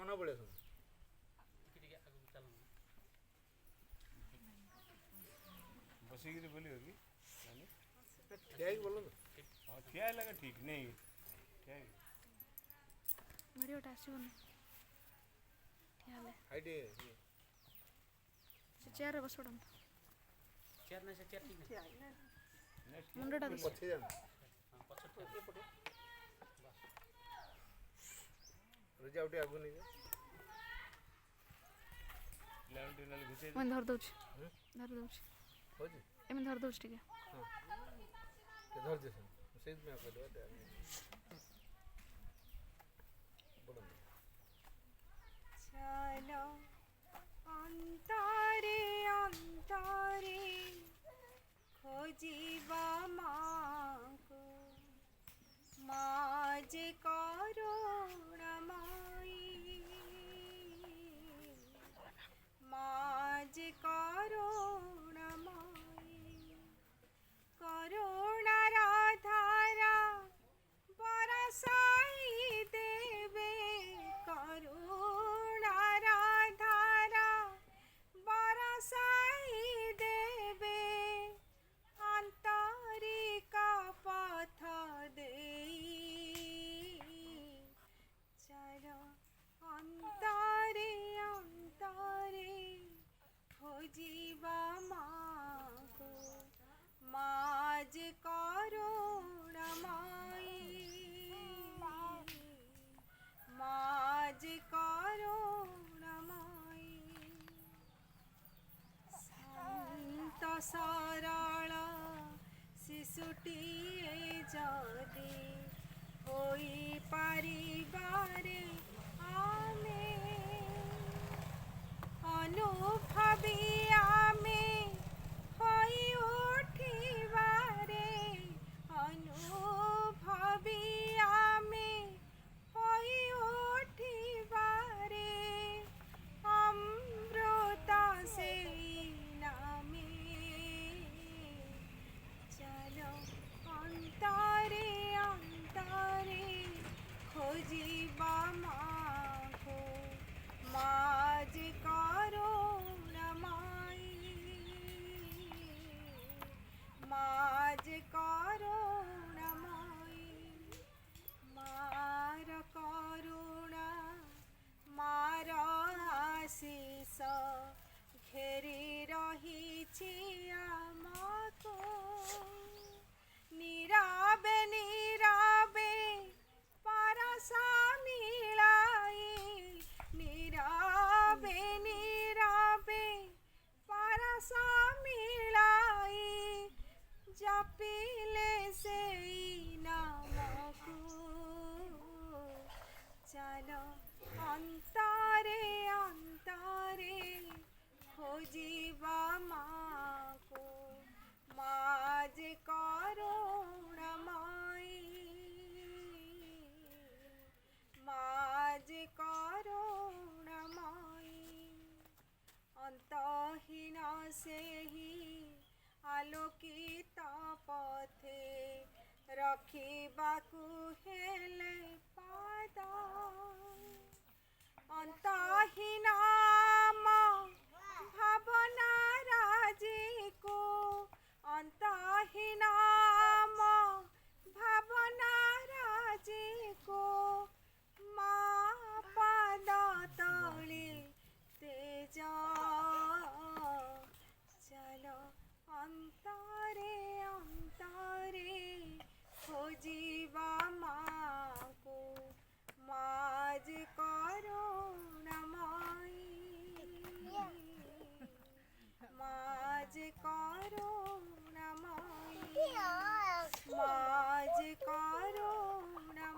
सामना पड़े सुन बसिकी बोली होगी क्या ही बोलो तो हाँ क्या लगा ठीक नहीं क्या वीडियो आसबनी हाइट से चेयर रे बस पड़ो चेयर नहीं से चेयर ठीक है मुंडटा दे पछे जान हां पछट के पटो रुजा उठे आगु नहीं लेवल टनल घुसे मैं धर दउछ हो जी एमे धर दउछ ठीक है के धर जे से में आप दे बोलो चलो अंतरे अंतरे खोजिबा माको माज करुणमयी माज करुणमयी करुणार धारा बरसाई देवे करुणार धारा बरसाई देवे अंतरिका पथ देई चलो अंतरे अंतरे खोजिबा माको माज करुणमयी माज करुणमयी शांत सरल शिशुटीए जदि होई पारिबारे आमे अनुभवी आमे होई उठिबारे अनुभवी आमे होई उठिबारे अमृत से नामे चलो अंतरे अंतरे खोजिबा माको माज करुणमयी माज करुणमयी मार करुणा मार आशीष घेरी रहिछि आमको नीरवे नीरवे परसा मिलाई नीरवे नीरवे परसा मिलाई जपिले से नामको चलो अंतरे अंतरे खोजिबा माको माज करुणमयी माज करुणमयी अंतहीन से ही आलोकित पथे रखिबाकु हेले पाद अंतहीन भावना राजी को अंतहीन भावना राजी को माँ पद तले तेज चलो अंतरे अंतरे खोजिबा माको माज करुणमयी माज करुणमयी माज करुणमयी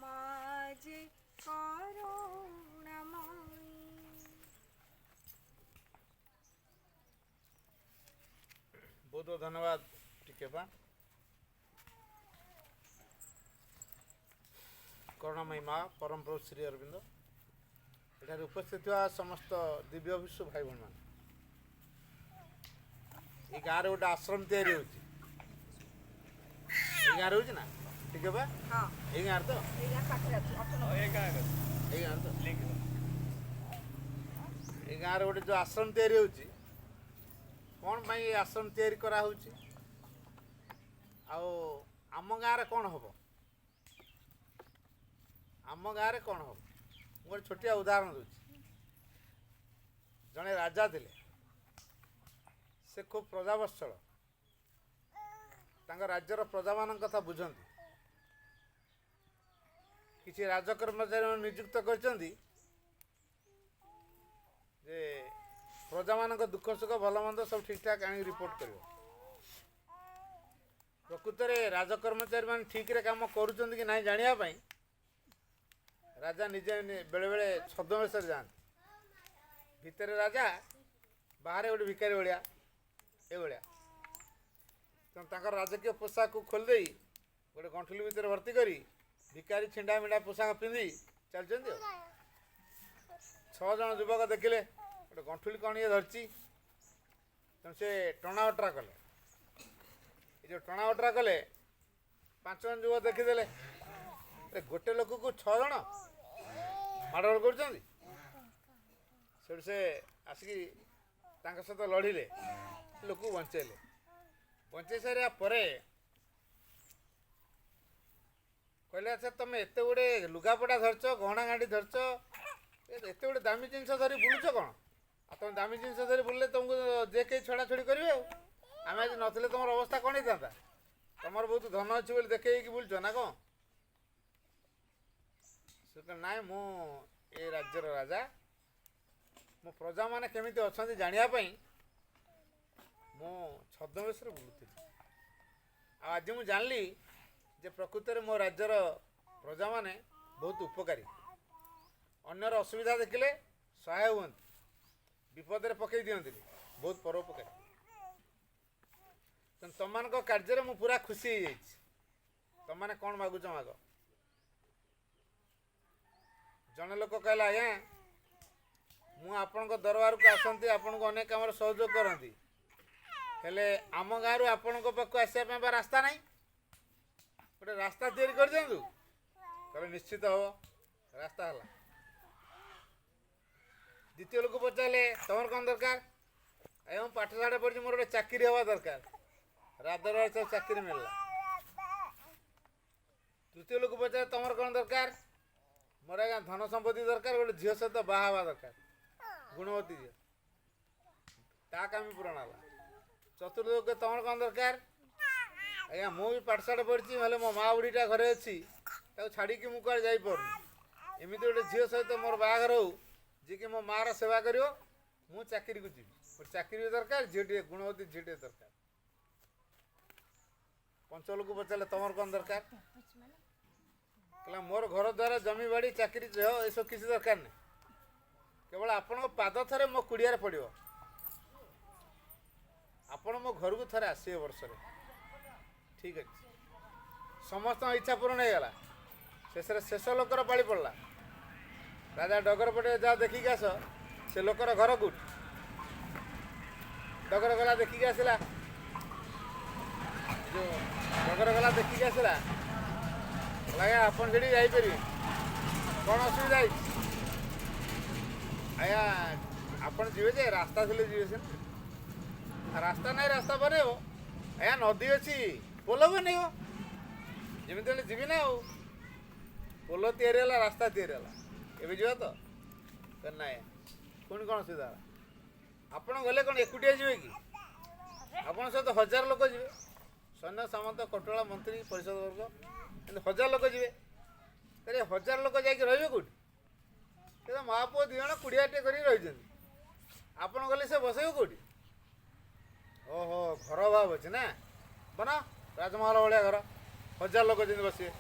माज करुणमयी बहुत बहुत धन्यवाद टिकेबा करुणामयी माँ परम प्रभु श्री अरविंद एठार उपस्थित हुआ समस्त दिव्य विश्व भाई भण मान गाँव गोटे आश्रम तैयारी हो गाँव ना ठीक है बा ହଁ ଏଇ ଗାଁରେ ତ ଏଇ ଗାଁ ପାଖରେ ଅଛି ହଁ ଏ ଗାଁ କଥା ଏଇ ଗାଁରେ ତ ଲିଙ୍କ୍ ଏଇ ଗାଁରେ ଗୋଟେ ଯେଉଁ ଆଶ୍ରମ ତିଆରି ହେଉଛି କ'ଣ ପାଇଁ ଏ ଆଶ୍ରମ ତିଆରି କରାହେଉଛି ଆଉ ଆମ ଗାଁରେ କ'ଣ ହେବ ଆମ ଗାଁରେ କ'ଣ ହେବ ମୁଁ ଗୋଟେ ଛୋଟିଆ ଉଦାହରଣ ଦେଉଛି ଜଣେ ରାଜା ଥିଲେ ସେ ଖୁବ୍ ପ୍ରଜାବତ୍ସଳ ତାଙ୍କ ରାଜ୍ୟର ପ୍ରଜାମାନଙ୍କ କଥା ବୁଝନ୍ତି କିଛି ରାଜକର୍ମଚାରୀ ନିଯୁକ୍ତ କରିଛନ୍ତି ଯେ ପ୍ରଜାମାନଙ୍କ ଦୁଃଖ ସୁଖ ଭଲ ମନ୍ଦ ସବୁ ଠିକ୍ଠାକ୍ ଆଣିକି ରିପୋର୍ଟ କରିବ ପ୍ରକୃତରେ ରାଜକର୍ମଚାରୀମାନେ ଠିକ୍ରେ କାମ କରୁଛନ୍ତି କି ନାହିଁ ଜାଣିବା ପାଇଁ ରାଜା ନିଜେ ବେଳେବେଳେ ଛଦ୍ମବେଶରେ ଯାଆନ୍ତି ଭିତରେ ରାଜା ବାହାରେ ଗୋଟେ ଭିକାରୀ ଭଳିଆ ଏଭଳିଆ ତେଣୁ ତାଙ୍କର ରାଜକୀୟ ପୋଷାକକୁ ଖୋଲିଦେଇ ଗୋଟେ ଗଣ୍ଠୁଲି ଭିତରେ ଭର୍ତ୍ତି କରି ଭିକାରୀ ଛିଣ୍ଡା ମିଣ୍ଡା ପୋଷାକ ପିନ୍ଧି ଚାଲିଛନ୍ତି ଆଉ 6 ଜଣ ଯୁବକ ଦେଖିଲେ ଗୋଟେ ଗଣ୍ଠୁଲି କ'ଣ ଇଏ ଧରିଛି ତେଣୁ ସେ ଟଣା ଅଟରା କଲେ ଏ ଯେଉଁ ଟଣା ଅଟରା କଲେ 5 ଜଣ ଯୁବକ ଦେଖିଦେଲେ ଗୋଟେ ଲୋକକୁ 6 ଜଣ ମାଡ଼ଗୋଳ କରୁଛନ୍ତି ସେଠୁ ସେ ଆସିକି ତାଙ୍କ ସହିତ ଲଢ଼ିଲେ ଲୋକକୁ ବଞ୍ଚେଇଲେ ବଞ୍ଚେଇ ସାରିବା ପରେ କହିଲେ ଆଚ୍ଛା ତୁମେ ଏତେ ଗୁଡ଼ିଏ ଲୁଗାପଟା ଧରିଛ ଗହଣା ଗାଣ୍ଡି ଧରିଛ ଏତେ ଗୁଡ଼ିଏ ଦାମୀ ଜିନିଷ ଧରି ବୁଲୁଛ କ'ଣ ଆଉ ତୁମେ ଦାମୀ ଜିନିଷ ଧରି ବୁଲିଲେ ତୁମକୁ ଯେ କେହି ଛଡ଼ାଛଡ଼ି କରିବେ ଆଉ ଆମେ ଆଜି ନଥିଲେ ତୁମର ଅବସ୍ଥା କ'ଣ ହେଇଥାନ୍ତା ତୁମର ବହୁତ ଧନ ଅଛି ବୋଲି ଦେଖେଇକି ବୁଲୁଛ ନା କ'ଣ ସେ କହିଲେ ନାଇଁ ମୁଁ ଏ ରାଜ୍ୟର ରାଜା ମୋ ପ୍ରଜାମାନେ କେମିତି ଅଛନ୍ତି ଜାଣିବା ପାଇଁ ମୁଁ ଛଦ୍ମବେଶରେ ବୁଲୁଥିଲି ଆଉ ଆଜି ମୁଁ ଜାଣିଲି ଯେ ପ୍ରକୃତରେ ମୋ ରାଜ୍ୟର ପ୍ରଜାମାନେ ବହୁତ ଉପକାରୀ ଅନ୍ୟର ଅସୁବିଧା ଦେଖିଲେ ସହାୟ ହୁଅନ୍ତି ବିପଦରେ ପକାଇ ଦିଅନ୍ତିନି ବହୁତ ପରୋପକାରୀ ତେଣୁ ତୁମମାନଙ୍କ କାର୍ଯ୍ୟରେ ମୁଁ ପୁରା ଖୁସି ହେଇଯାଇଛି ତୁମମାନେ କ'ଣ ମାଗୁଛ ମାଗ ଜଣେ ଲୋକ କହିଲା ଆଜ୍ଞା ମୁଁ ଆପଣଙ୍କ ଦରବାରକୁ ଆସନ୍ତି ଆପଣଙ୍କୁ ଅନେକ କାମରେ ସହଯୋଗ କରନ୍ତି ହେଲେ ଆମ ଗାଁରୁ ଆପଣଙ୍କ ପାଖକୁ ଆସିବା ପାଇଁ ବା ରାସ୍ତା ନାହିଁ ଗୋଟେ ରାସ୍ତା ତିଆରି କରିଦିଅନ୍ତୁ କହିଲେ ନିଶ୍ଚିତ ହେବ ରାସ୍ତା ହେଲା ଦ୍ୱିତୀୟ ଲୋକ ପଚାରିଲେ ତମର କ'ଣ ଦରକାର ଆଜ୍ଞା ମୁଁ ପାଠଶାଠ ପଢ଼ିଛି ମୋର ଗୋଟେ ଚାକିରି ହେବା ଦରକାର ରାଜର ଚାକିରି ମିଳିଲା ତୃତୀୟ ଲୋକ ପଚାରେ ତମର କ'ଣ ଦରକାର ମୋର ଆଜ୍ଞା ଧନ ସମ୍ପତ୍ତି ଦରକାର ଗୋଟେ ଝିଅ ସହିତ ବାହା ହେବା ଦରକାର ଗୁଣବତୀ ଝିଅ ତା କାମ ପୂରଣ ହେଲା ଚତୁର୍ଥ ଲୋକ ତମର କ'ଣ ଦରକାର ଆଜ୍ଞା ମୁଁ ବି ପାଠଶାଠ ପଢ଼ିଛି ହେଲେ ମୋ ମା' ବୁଢ଼ୀଟା ଘରେ ଅଛି ତାକୁ ଛାଡ଼ିକି ମୁଁ କୁଆଡ଼େ ଯାଇପାରୁନି ଏମିତି ଗୋଟେ ଝିଅ ସହିତ ମୋର ବାହାଘର ହଉ ଯିଏକି ମୋ ମାଆର ସେବା କରିବ ମୁଁ ଚାକିରିକୁ ଯିବି ଗୋଟେ ଚାକିରି ବି ଦରକାର ଝିଅଟିଏ ଗୁଣବତୀ ଝିଅଟିଏ ଦରକାର ପଞ୍ଚ ଲୋକ ପଚାରିଲେ ତମର କ'ଣ ଦରକାର କହିଲା ମୋର ଘର ଦ୍ୱାରା ଜମି ବାଡ଼ି ଚାକିରି ଏସବୁ କିଛି ଦରକାର ନାହିଁ କେବଳ ଆପଣଙ୍କ ପାଦ ଥରେ ମୋ କୁଡ଼ିଆରେ ପଡ଼ିବ ଆପଣ ମୋ ଘରକୁ ଥରେ ଆସିବେ ବର୍ଷରେ ଠିକ୍ ଅଛି ସମସ୍ତଙ୍କ ଇଚ୍ଛା ପୂରଣ ହେଇଗଲା ଶେଷରେ ଶେଷ ଲୋକର ପାଳି ପଡ଼ିଲା ରାଜା ଡଗର ପଟେ ଯାଅ ଦେଖିକି ଆସ ସେ ଲୋକର ଘର କୋଉଠି ଡଗର ଗଲା ଦେଖିକି ଆସିଲା ଯେଉଁ ଡଗର ଗଲା ଦେଖିକି ଆସିଲା ଆଜ୍ଞା ଆପଣ ସେଠି ଯାଇପାରିବେ କ'ଣ ଅସୁବିଧା ହେଇଛି ଆଜ୍ଞା ଆପଣ ଯିବେ ଯେ ରାସ୍ତା ଥିଲେ ଯିବେ ସିନା ରାସ୍ତା ନାହିଁ ରାସ୍ତା ବନେଇବ ଆଜ୍ଞା ନଦୀ ଅଛି ପୋଲ ବନେଇବ ଯେମିତି ହେଲେ ଯିବି ନା ଆଉ ପୋଲ ତିଆରି ହେଲା ରାସ୍ତା ତିଆରି ହେଲା ଏବେ ଯିବା ତ ନାଇଁ ପୁଣି କ'ଣ ଅସୁବିଧା ହେଲା ଆପଣ ଗଲେ କ'ଣ ଏକୁଟିଆ ଯିବେ କି ଆପଣଙ୍କ ସହିତ 1000 ଲୋକ ଯିବେ ସୈନ୍ୟ ସାମନ୍ତ କଟୋଳା ମନ୍ତ୍ରୀ ପରିଷଦ ବର୍ଗ ଏମିତି 1000 ଲୋକ ଯିବେ ତାହେଲେ 1000 ଲୋକ ଯାଇକି ରହିବେ କେଉଁଠି ସେ ତ ମା' ପୁଅ 2 ଜଣ କୁଡ଼ିଆଟିଏ କରିକି ରହିଛନ୍ତି ଆପଣ ଗଲେ ସେ ବସେଇବେ କେଉଁଠି ଓହୋ ଘର ଅଭାବ ଅଛି ନା ବନା ରାଜମହଲ ଭଳିଆ ଘର 1000 ଲୋକ ଯେମିତି ବସିବେ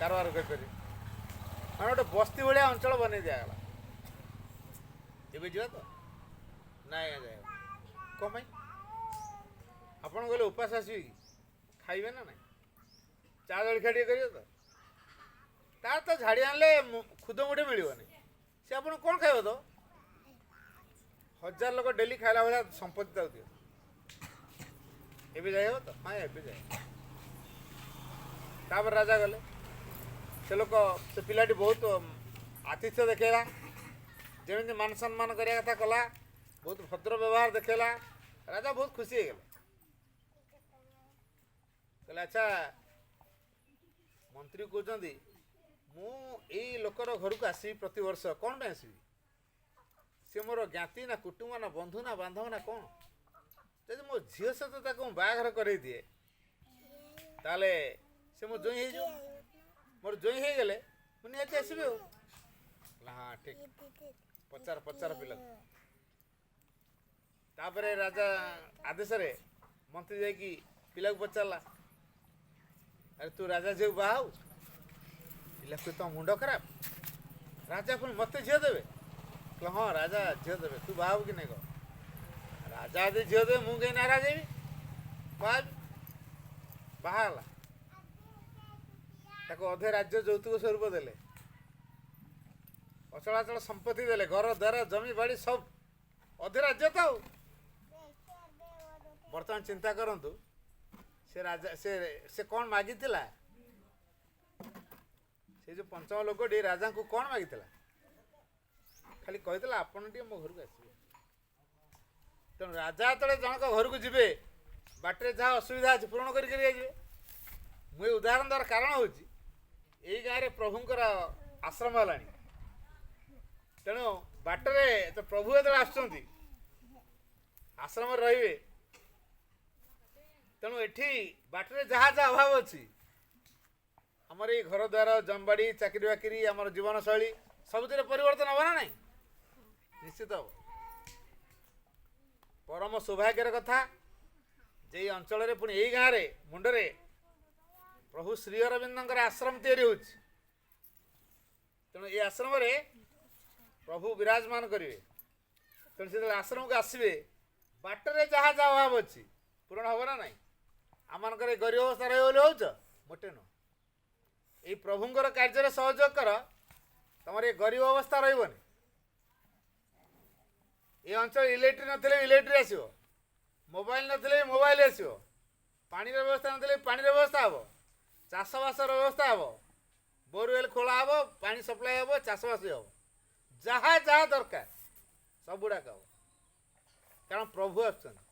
କାରବାର କରିପାରିବେ ମାନେ ଗୋଟେ ବସ୍ତି ଭଳିଆ ଅଞ୍ଚଳ ବନେଇ ଦିଆଗଲା ଏବେ ଯିବା ତ ନାଇଁ ଆଜ୍ଞା ଯାଏ କ'ଣ ପାଇଁ ଆପଣ ଗଲେ ଉପାସ ଆସିବେ କି ଖାଇବେ ନା ନାଇଁ ଚା ଜଳଖିଆ ଟିକେ କରିବେ ତ ତାର ତ ଝାଡ଼ି ଆଣିଲେ ଖୁଦ ମୁଠେ ମିଳିବନି ସେ ଆପଣ କ'ଣ ଖାଇବ ତ 1000 ଲୋକ ଡେଲି ଖାଇଲା ଭଳିଆ ସମ୍ପତ୍ତି ତାକୁ ଦିଅ ଏବେ ଯାଇ ହେବ ତ ହଁ ଏବେ ଯାଏ ତାପରେ ରାଜା ଗଲେ। ସେ ଲୋକ ସେ ପିଲାଟି ବହୁତ ଆତିଥ୍ୟ ଦେଖେଇଲା, ଯେମିତି ମାନ ସମ୍ମାନ କରିବା କଥା କଲା, ବହୁତ ଭଦ୍ର ବ୍ୟବହାର ଦେଖେଇଲା। ରାଜା ବହୁତ ଖୁସି ହେଇଗଲେ। କହିଲେ ଆଚ୍ଛା ମନ୍ତ୍ରୀ କହୁଛନ୍ତି ମୁଁ ଏଇ ଲୋକର ଘରକୁ ଆସିବି ପ୍ରତିବର୍ଷ, କ'ଣ ପାଇଁ ଆସିବି? ସେ ମୋର ଜ୍ଞାତି ନା କୁଟୁମ୍ବ ନା ବନ୍ଧୁ ନା ବାନ୍ଧବ ନା କ'ଣ? ଯଦି ମୋ ଝିଅ ସହିତ ତାକୁ ମୁଁ ବାହାଘର କରେଇ ଦିଏ ତାହେଲେ ସେ ମୋ ଜୋଇଁ ହେଇଯିବ। ମୋର ଜୋଇଁ ହେଇଗଲେ ମୁଁ ନିହାତି ଆସିବି ଆଉ। ହଁ ଠିକ୍, ପଚାର ପିଲାକୁ। ତାପରେ ରାଜା ଆଦେଶରେ ମନ୍ତ୍ରୀ ଯାଇକି ପିଲାକୁ ପଚାରିଲା, ଆରେ ତୁ ରାଜା ଝିଅକୁ ବାହା ହଉ? ପିଲା କହିଲେ ତମ ମୁଣ୍ଡ ଖରାପ, ରାଜା ପୁଣି ମୋତେ ଝିଅ ଦେବେ? କହିଲେ ହଁ ରାଜା ଝିଅ ଦେବେ, ତୁ ବାହା ହବୁ କି ନାହିଁ କହ? ରାଜା ଯଦି ଝିଅ ଦେବେ ମୁଁ କାହିଁ ନାରାଜ ହେବି? ବାହା ହେବି। ବାହା ହେଲା। ତାକୁ ଅଧେ ରାଜ୍ୟ ଯୌତୁକ ସ୍ୱରୂପ ଦେଲେ, ଅଚଳାଚଳ ସମ୍ପତ୍ତି ଦେଲେ, ଘର ଦ୍ୱାର ଜମି ବାଡ଼ି ସବୁ, ଅଧେ ରାଜ୍ୟ ତ ଆଉ। ବର୍ତ୍ତମାନ ଚିନ୍ତା କରନ୍ତୁ ସେ ରାଜା ସେ କ'ଣ ମାଗିଥିଲା? ସେ ଯେଉଁ ପଞ୍ଚମ ଲୋକଟି ରାଜାଙ୍କୁ କ'ଣ ମାଗିଥିଲା? ଖାଲି କହିଥିଲା ଆପଣ ଟିକେ ମୋ ଘରକୁ ଆସିବେ। ତେଣୁ ରାଜା ଯେତେବେଳେ ଜଣଙ୍କ ଘରକୁ ଯିବେ ବାଟରେ ଯାହା ଅସୁବିଧା ଅଛି ପୂରଣ କରିକି ଯିବେ। ମୁଁ ଏ ଉଦାହରଣ ଦେବାର କାରଣ ହେଉଛି ଏଇ ଗାଁରେ ପ୍ରଭୁଙ୍କର ଆଶ୍ରମ ହେଲାଣି। ତେଣୁ ବାଟରେ ତ ପ୍ରଭୁ ଯେତେବେଳେ ଆସୁଛନ୍ତି ଆଶ୍ରମରେ ରହିବେ। ତେଣୁ ଏଠି ବାଟରେ ଯାହା ଯାହା ଅଭାବ ଅଛି, ଆମର ଏଇ ଘର ଦ୍ୱାର ଜମିବାଡ଼ି ଚାକିରି ବାକିରି ଆମର ଜୀବନଶୈଳୀ ସବୁଥିରେ ପରିବର୍ତ୍ତନ ହେବ ନା ନାହିଁ? ନିଶ୍ଚିତ ହେବ। ପରମ ସୌଭାଗ୍ୟର କଥା ଯେ ଏଇ ଅଞ୍ଚଳରେ ପୁଣି ଏଇ ଗାଁରେ ମୁଣ୍ଡରେ ପ୍ରଭୁ ଶ୍ରୀ ଅରବିନ୍ଦଙ୍କର ଆଶ୍ରମ ତିଆରି ହେଉଛି। ତେଣୁ ଏ ଆଶ୍ରମରେ ପ୍ରଭୁ ବିରାଜମାନ କରିବେ। ତେଣୁ ଯେତେବେଳେ ଆଶ୍ରମକୁ ଆସିବେ ବାଟରେ ଯାହା ଯାହା ଅଭାବ ଅଛି ପୂରଣ ହେବ ନା ନାହିଁ? ଆମମାନଙ୍କର ଏ ଗରିବ ଅବସ୍ଥା ରହିବ ବୋଲି ହେଉଛ? ମୋଟେ ନୁହଁ। ଏଇ ପ୍ରଭୁଙ୍କର କାର୍ଯ୍ୟରେ ସହଯୋଗ କର, ତମର ଏ ଗରିବ ଅବସ୍ଥା ରହିବନି। ଏ ଅଞ୍ଚଳ ଇଲେକ୍ଟ୍ରି ନଥିଲେ ଇଲେକ୍ଟ୍ରି ଆସିବ, ମୋବାଇଲ ନଥିଲେ ମୋବାଇଲ ଆସିବ, ପାଣିର ବ୍ୟବସ୍ଥା ନଥିଲେ ପାଣିର ବ୍ୟବସ୍ଥା ହେବ, ଚାଷବାସର ବ୍ୟବସ୍ଥା ହେବ, ବୋରୱେଲ୍ ଖୋଳା ହେବ, ପାଣି ସପ୍ଲାଏ ହେବ, ଚାଷବାସ ହେବ, ଯାହା ଯାହା ଦରକାର ସବୁଗୁଡ଼ାକ ହେବ। କାରଣ ପ୍ରଭୁ ଆସୁଛନ୍ତି।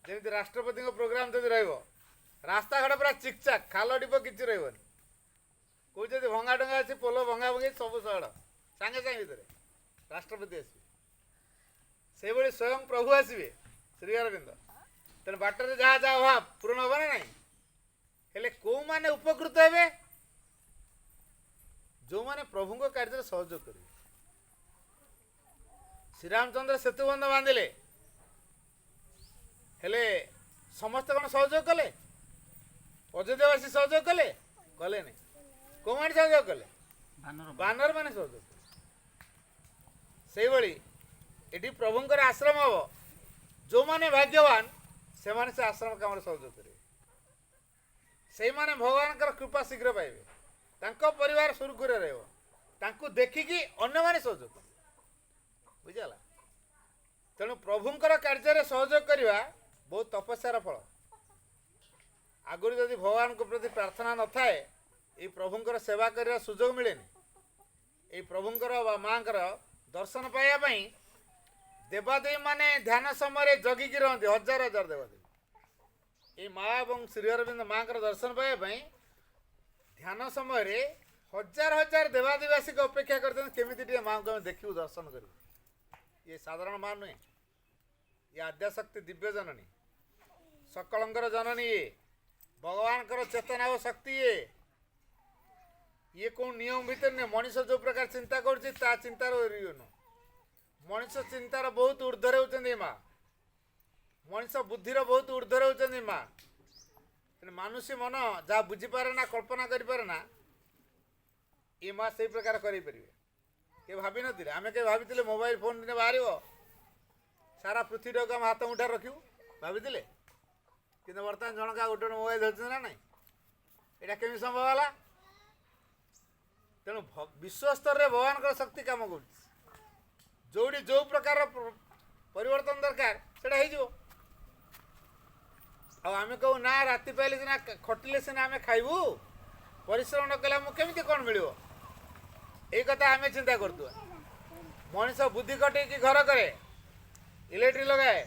ଯେମିତି ରାଷ୍ଟ୍ରପତିଙ୍କ ପ୍ରୋଗ୍ରାମ ଯଦି ରହିବ, ରାସ୍ତାଘାଟ ପୁରା ଚିକଚାକ୍, ଖାଲ ଢିପ କିଛି ରହିବନି। କହୁଛନ୍ତି ଭଙ୍ଗା ଡଙ୍ଗା ଅଛି, ପୋଲ ଭଙ୍ଗା ଭଙ୍ଗି ସବୁ ସହଳ ସାଙ୍ଗେ ସାଙ୍ଗେ ଭିତରେ ରାଷ୍ଟ୍ରପତି ଆସିବେ। ସେଇଭଳି ସ୍ୱୟଂ ପ୍ରଭୁ ଆସିବେ ଶ୍ରୀ ଅରବିନ୍ଦ। ତେଣୁ ବାଟରେ ଯାହା ଯାହା ଅଭାବ ପୂରଣ ହେବ ନା ନାହିଁ? ହେଲେ କେଉଁମାନେ ଉପକୃତ ହେବେ? ଯେଉଁମାନେ ପ୍ରଭୁଙ୍କ କାର୍ଯ୍ୟରେ ସହଯୋଗ କରିବେ। ଶ୍ରୀରାମଚନ୍ଦ୍ର ସେତୁବନ୍ଧ ବାନ୍ଧିଲେ, ହେଲେ ସମସ୍ତେ କ'ଣ ସହଯୋଗ କଲେ? ଅଯୋଧ୍ୟାବାସୀ ସହଯୋଗ କଲେ? କଲେନି। କେଉଁମାନେ ସହଯୋଗ କଲେ? ବାନର ମାନେ ସହଯୋଗ କଲେ। ସେଇଭଳି ଏଠି ପ୍ରଭୁଙ୍କର ଆଶ୍ରମ ହେବ। ଯେଉଁମାନେ ଭାଗ୍ୟବାନ ସେମାନେ ସେ ଆଶ୍ରମ କାମରେ ସହଯୋଗ କରିବେ। ସେଇମାନେ ଭଗବାନଙ୍କର କୃପା ଶୀଘ୍ର ପାଇବେ, ତାଙ୍କ ପରିବାର ସୁରୁଖୁରୁରେ ରହିବ, ତାଙ୍କୁ ଦେଖିକି ଅନ୍ୟମାନେ ସହଯୋଗ କରିବେ। ବୁଝିଗଲା? ତେଣୁ ପ୍ରଭୁଙ୍କର କାର୍ଯ୍ୟରେ ସହଯୋଗ କରିବା ବହୁତ ତପସ୍ୟାର ଫଳ। ଆଗରୁ ଯଦି ଭଗବାନଙ୍କ ପ୍ରତି ପ୍ରାର୍ଥନା ନଥାଏ, ଏଇ ପ୍ରଭୁଙ୍କର ସେବା କରିବାର ସୁଯୋଗ ମିଳେନି। ଏଇ ପ୍ରଭୁଙ୍କର ବା ମାଆଙ୍କର ଦର୍ଶନ ପାଇବା ପାଇଁ ଦେବାଦେବୀ ମାନେ ଧ୍ୟାନ ସମୟରେ ଜଗିକି ରହନ୍ତି, ହଜାର ହଜାର ଦେବାଦେବୀ। ଏଇ ମା ଏବଂ ଶ୍ରୀ ଅରବିନ୍ଦ ମାଆଙ୍କର ଦର୍ଶନ ପାଇବା ପାଇଁ ଧ୍ୟାନ ସମୟରେ ହଜାର ହଜାର ଦେବାଦେବୀ ଆସିକି ଅପେକ୍ଷା କରିଥାନ୍ତି, କେମିତି ଟିକେ ମାଆଙ୍କୁ ଆମେ ଦେଖିବୁ, ଦର୍ଶନ କରିବୁ। ଇଏ ସାଧାରଣ ମା ନୁହେଁ, ଇଏ ଆଦ୍ୟାଶକ୍ତି ଦିବ୍ୟ ଜନନୀ, ସକଳଙ୍କର ଜନନୀ। ଭଗବାନଙ୍କର ଚେତନା ଓ ଶକ୍ତି। ଇଏ କେଉଁ ନିୟମ ଭିତରେ ନୁହେଁ। ମଣିଷ ଯେଉଁ ପ୍ରକାର ଚିନ୍ତା କରୁଛି ତା ଚିନ୍ତାର ନୁହଁ। ମଣିଷ ଚିନ୍ତାର ବହୁତ ଉର୍ଦ୍ଧ୍ୱରେ ହେଉଛନ୍ତି ଏ ମା। ମଣିଷ ବୁଦ୍ଧିର ବହୁତ ଉର୍ଦ୍ଧ୍ୱରେ ହେଉଛନ୍ତି ମା। ତେଣୁ ମାନୁଷୀ ମନ ଯାହା ବୁଝିପାରେ ନା, କଳ୍ପନା କରିପାରେ ନା, ଏ ମା ସେଇ ପ୍ରକାର କରାଇପାରିବେ। କେବେ ଭାବିନଥିଲେ? ଆମେ କେବେ ଭାବିଥିଲେ ମୋବାଇଲ ଫୋନ୍ ଦିନେ ବାହାରିବ, ସାରା ପୃଥିବୀଟାକୁ ଆମେ ହାତ ମୁଠାରେ ରଖିବୁ? ଭାବିଥିଲେ? କିନ୍ତୁ ବର୍ତ୍ତମାନ ଜଣକା ଗୋଟେ ଗୋଟେ ମୋବାଇଲ ଧରୁଛନ୍ତି ନା ନାହିଁ? ଏଇଟା କେମିତି ସମ୍ଭବ ହେଲା? ତେଣୁ ବିଶ୍ୱସ୍ତରରେ ଭଗବାନଙ୍କର ଶକ୍ତି କାମ କରୁଛି। ଯେଉଁଠି ଯେଉଁ ପ୍ରକାର ପରିବର୍ତ୍ତନ ଦରକାର ସେଇଟା ହେଇଯିବ। ଆଉ ଆମେ କହୁ ନା ରାତି ପାଇଲେ ସିନା, ଖଟିଲେ ସିନା ଆମେ ଖାଇବୁ, परिश्रम न कले आमको केମିତି कौन मिल यही कथा आम चिंता करतु मनीष बुद्धि कटे कि घर करे इलेक्ट्रिक लगाए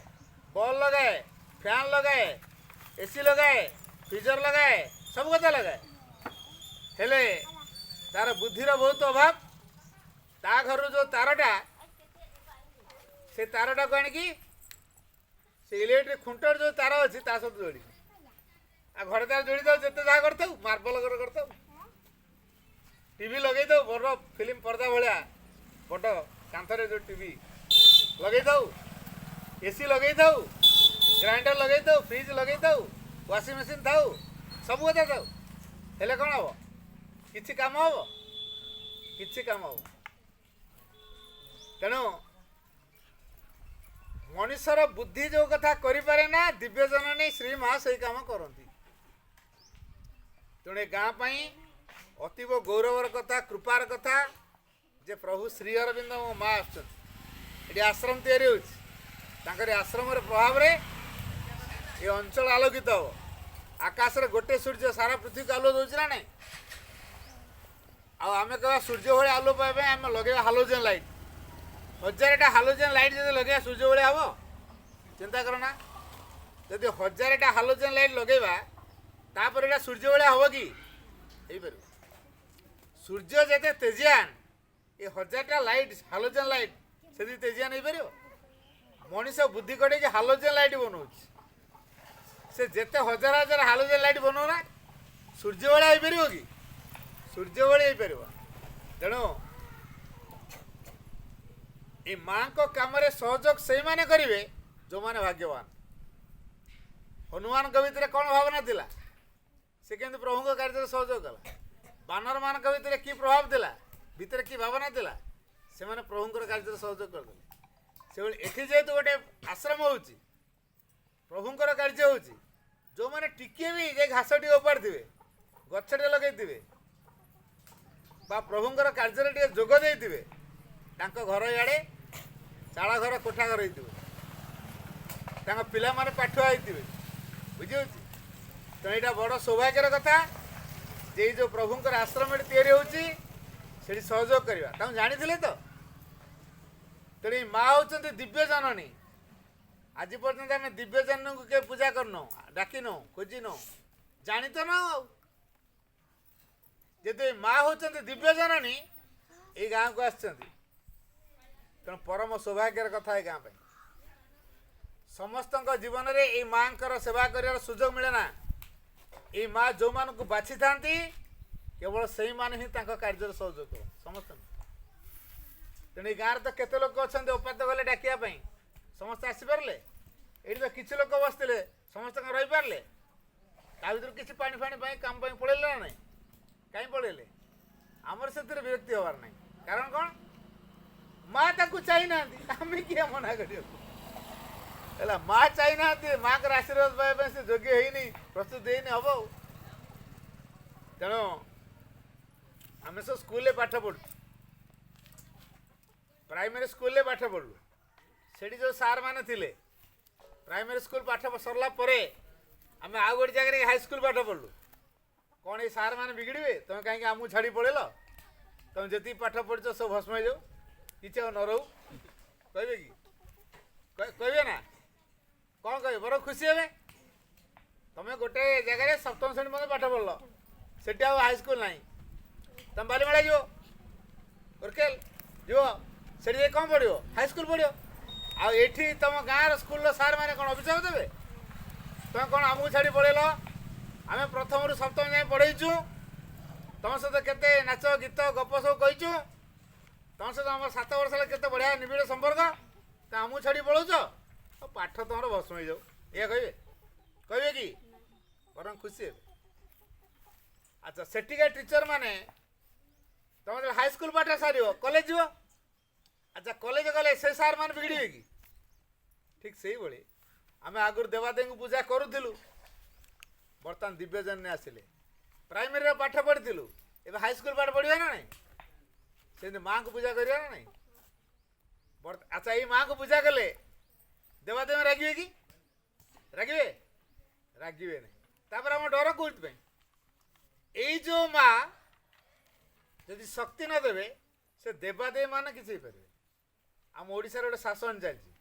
बल्ब लगाए फैन लगाए एसी लगाए फ्रीजर लगाए सब कथा लगाए हेले तार बुद्धिर बहुत अभाव ता घर जो तारटा से तारटा को आणिकी से इलेक्ट्रिक खुंटर जो तार अच्छी ता सहित जोड़ी आ घर तार जोड़ी दो जिते जहाँ करता मार्बल घर करता टीवी लगे दो बड़ फिल्म पर्दा भाया बड़ कांथरे जो टीवी लगे दो एसी लगे दो ग्राइंडर लगे दो फ्रिज लगे दो वाशिंग मशीन था सब कथा था हेले कौन हम किसी काम हम किसी काम हम तेणु मनुष्यर बुद्धि जो कथा करें ना दिव्य जननी श्री माँ से काम करती तेणु गाँ अतीब गौरवर कथा कृपार कथा जे प्रभु श्री अरविंद मो माँ आसुच्च आश्रम तैयारी आश्रम प्रभाव रे ये अंचल आलोकित हो आकाश रे गोटे सूर्य सारा पृथ्वी को आलो दौर ना नहीं आम कह सूर्य भाई आलो पाइबा आम लगे हालोजेन लाइट 1000टा हालोजेन लाइट जो लगे सूर्य भाई हम चिंता करना जदि 1000टा हालोजेन लाइट लगेबा तापर एटा सूर्य भाई हम कि पार सूर्य जेते तेजियान ये 1000टा लाइट हालोजेन लाइट से तेजियान हो पार मनीष बुद्धि कटे कि हालोजेन लाइट बनाऊ से जेते 1000 हालोजेन लाइट बनौना सूर्य भाई हो पार कि सूर्य भाई हो पार तेणु ये माँ को काम सहयोग से माने करेंगे जो माने भाग्यवान हनुमान भीतर कौन भावना थिला से केंद्र प्रभु कार्य सहयोग कला बानर मान भीतर कि प्रभाव थिला भीतर कि भावना थिला से माने प्रभु कार्य सहयोग करदे से एठी जेतु गोटे आश्रम होउची प्रभुंकर कार्य होउची जो माने टिके भी जे घासटी उपाड़ दिबे गछटे लगे दिबे बा प्रभुंकर कार्य टे जोग दे दिबे तांको घर याडे चाल घर कोठा घर होते पिला माने पाठुआ होते बुझे तो यहाँ बड़ सौभाग्यर कथा जे जो प्रभुंकर आश्रम तैयारी होती सहयोग करवा जानी तो तेणु माँ होती दिव्य जननी आज पर्यटन आम दिव्य जन को के पूजा करन डाकिन खोजिन जानी तो ना जदि माँ होती दिव्य जननी ये गाँव को आस तेणु परम सौभाग्यर कथा है गाँ समस्त जीवन में ये माँ सेवा कर सुजोग मिले ना ये माँ जो मान को बाछी था केवल से मैंने ही कार्य सहयोग कर समस्त तेणु गाँव तो केते लोक अच्छा उपात गले डाकिया समस्त आसीपारे ये तो किसी लोक बसते समस्त रही पारे ता भर किसी पानी फाणी काम पड़े ना ना कहीं पड़े आमर से विरक्ति हबार ना कारण कौन माँ ताकू चाहिए आम किए मना कर माँ चाहिए माँ का आशीर्वाद पाइबा से योग्य होनी प्रस्तुत होनी हम तेणु आम सब स्कूल पाठ पढ़ु प्राइमरी स्कूल पाठ पढ़लु से जो सार मैंने थे प्राइमरी स्कूल पाठ सरला आम आउ गोटे जगह हाई स्कूल पाठ पढ़लु कौन ये सार मैंने बिगड़े तुम कहीं आमको छाड़ी पड़ेल तुम जी पाठ पढ़ सब भस्म जाऊ किसी न रो कहे कि कहे ना कौन कहे बर खुशी हे तुम गोटे जगह सप्तम श्रेणी मत पाठ पढ़ल से हाई स्कूल ना तुम बालीमेला जो कोरकेल जो से कौन पढ़ो हाई स्कूल पढ़ो आठी तुम गाँव स्कूल सार मैंने कौन अभिशाप देवे तुम कौन आमको छाड़ी पढ़ेल आम प्रथम सप्तम जाए पढ़ेचु तुम सहित केते नाच गीत गप सब कहीचु तुम सहित आम 7 वर्ष केते बढ़िया निबिड़ संपर्क तो आमको छाड़ी पढ़ाऊच पाठ तुम भस्म हो जाऊ ये कहे कि बर खुशी हे अच्छा सेठिका टीचर माने तुम जो हाई स्कूल पाठ सार कॉलेज जीव अच्छा कॉलेज गले से सार मान बिगड़े कि ठीक से ही भाई आम आगुरी देवादेवी पूजा करूँ बर्तमान दिव्यजन ने आसिले प्राइमरी पाठ पढ़ी ए हाई स्कूल पाठ पढ़ा ना से माँ को पूजा करवा ना नहीं अच्छा ये माँ को पूजा कले देवादेवी रागे कि रागे रागे नहीं तापर आम डर कौन ଏଇ ଯେଉଁ ମା ଯଦି ଶକ୍ତି ନ ଦେବେ ସେ ଦେବାଦେବୀ ମାନେ କିଛି ହେଇପାରିବେ। ଆମ ଓଡ଼ିଶାରେ ଗୋଟେ ଶାସନ ଚାଲିଛି,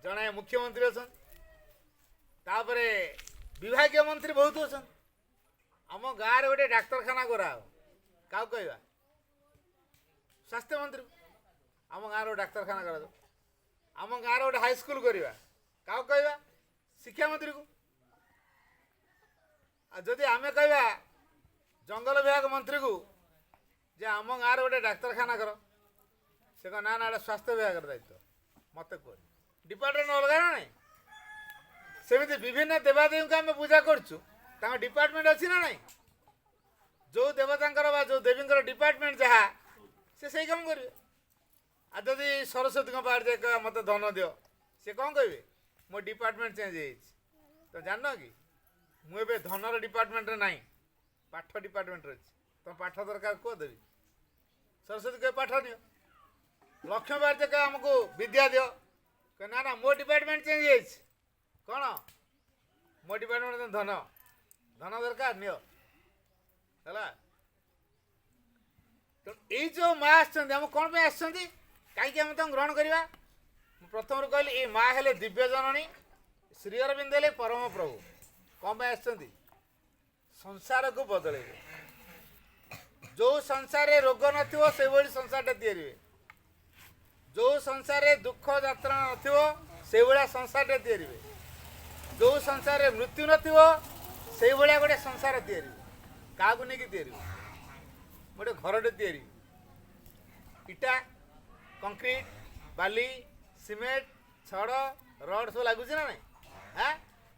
ଜଣେ ମୁଖ୍ୟମନ୍ତ୍ରୀ ଅଛନ୍ତି, ତାପରେ ବିଭାଗୀୟ ମନ୍ତ୍ରୀ ବହୁତ ଅଛନ୍ତି। ଆମ ଗାଁରେ ଗୋଟେ ଡାକ୍ତରଖାନା କରାହବ, କାହାକୁ କହିବା? ସ୍ୱାସ୍ଥ୍ୟମନ୍ତ୍ରୀ। ଆମ ଗାଁରେ ଗୋଟେ ଡାକ୍ତରଖାନା କରାଯାଉ। ଆମ ଗାଁରେ ଗୋଟେ ହାଇସ୍କୁଲ କରିବା, କାହାକୁ କହିବା? ଶିକ୍ଷାମନ୍ତ୍ରୀକୁ। ଆଉ ଯଦି ଆମେ କହିବା ଜଙ୍ଗଲ ବିଭାଗ ମନ୍ତ୍ରୀକୁ ଯେ ଆମ ଗାଁରେ ଗୋଟେ ଡାକ୍ତରଖାନା କର, ସେ କହ ନା ନା ଏଇଟା ସ୍ୱାସ୍ଥ୍ୟ ବିଭାଗର ଦାୟିତ୍ୱ, ମୋତେ କୁହ। ଡିପାର୍ଟମେଣ୍ଟ ଅଲଗା ନା ନାହିଁ? ସେମିତି ବିଭିନ୍ନ ଦେବାଦେବୀଙ୍କୁ ଆମେ ପୂଜା କରୁଛୁ, ତାଙ୍କ ଡିପାର୍ଟମେଣ୍ଟ ଅଛି ନା ନାହିଁ? ଯେଉଁ ଦେବତାଙ୍କର ବା ଯେଉଁ ଦେବୀଙ୍କର ଡିପାର୍ଟମେଣ୍ଟ ଯାହା, ସେ ସେଇ କାମ କରିବେ। ଆଉ ଯଦି ସରସ୍ୱତୀଙ୍କ ପାଖରେ ଯାଇ କହିବା ମୋତେ ଧନ ଦିଅ, ସେ କ'ଣ କହିବେ? ମୋ ଡିପାର୍ଟମେଣ୍ଟ ଚେଞ୍ଜ ହେଇଯାଇଛି। ତ ଜାଣିନ କି ମୁଁ ଏବେ ଧନର ଡିପାର୍ଟମେଣ୍ଟରେ ନାହିଁ, ପାଠ ଡିପାର୍ଟମେଣ୍ଟରେ ଅଛି। ତୁମ ପାଠ ଦରକାର କୁହ ଦେବି। ସରସ୍ୱତୀ କହିବେ ପାଠ ନିଅ। ଲକ୍ଷ୍ମୀ ପାଖରେ ଯେ କହିବେ ଆମକୁ ବିଦ୍ୟା ଦିଅ, କହ ନା ନା ମୋ ଡିପାର୍ଟମେଣ୍ଟ ଚେଞ୍ଜ ହେଇଯାଇଛି। କ'ଣ? ମୋ ଡିପାର୍ଟମେଣ୍ଟ ଧନ, ଧନ ଦରକାର ନିଅ, ହେଲା। ତେଣୁ ଏଇ ଯେଉଁ ମା ଆସିଛନ୍ତି, ଆମ କ'ଣ ପାଇଁ ଆସିଛନ୍ତି? କାହିଁକି ଆମେ ତାଙ୍କୁ ଗ୍ରହଣ କରିବା? ମୁଁ ପ୍ରଥମରୁ କହିଲି ଏଇ ମା ହେଲେ ଦିବ୍ୟ ଜନନୀ, ଶ୍ରୀ ଅରବିନ୍ଦ ହେଲେ ପରମ ପ୍ରଭୁ। କ'ଣ ପାଇଁ ଆସିଛନ୍ତି? ସଂସାରକୁ ବଦଳେଇବେ। ଯେଉଁ ସଂସାରରେ ରୋଗ ନଥିବ ସେଇଭଳି ସଂସାରଟା ତିଆରି ହୁଏ। ଯେଉଁ ସଂସାରରେ ଦୁଃଖ ଯାତ୍ରା ନଥିବ ସେଇଭଳିଆ ସଂସାରଟା ତିଆରି ହୁଏ। ଯେଉଁ ସଂସାରରେ ମୃତ୍ୟୁ ନଥିବ ସେଇଭଳିଆ ଗୋଟେ ସଂସାର ତିଆରି ହୁଏ। କାହାକୁ ନେଇକି ତିଆରି ହୁଏ? ଗୋଟେ ଘରଟେ ତିଆରି ହୁଏ। ଇଟା, କଂକ୍ରିଟ, ବାଲି, ସିମେଣ୍ଟ, ଛଡ଼, ରଡ଼ ସବୁ ଲାଗୁଛି ନା ନାହିଁ?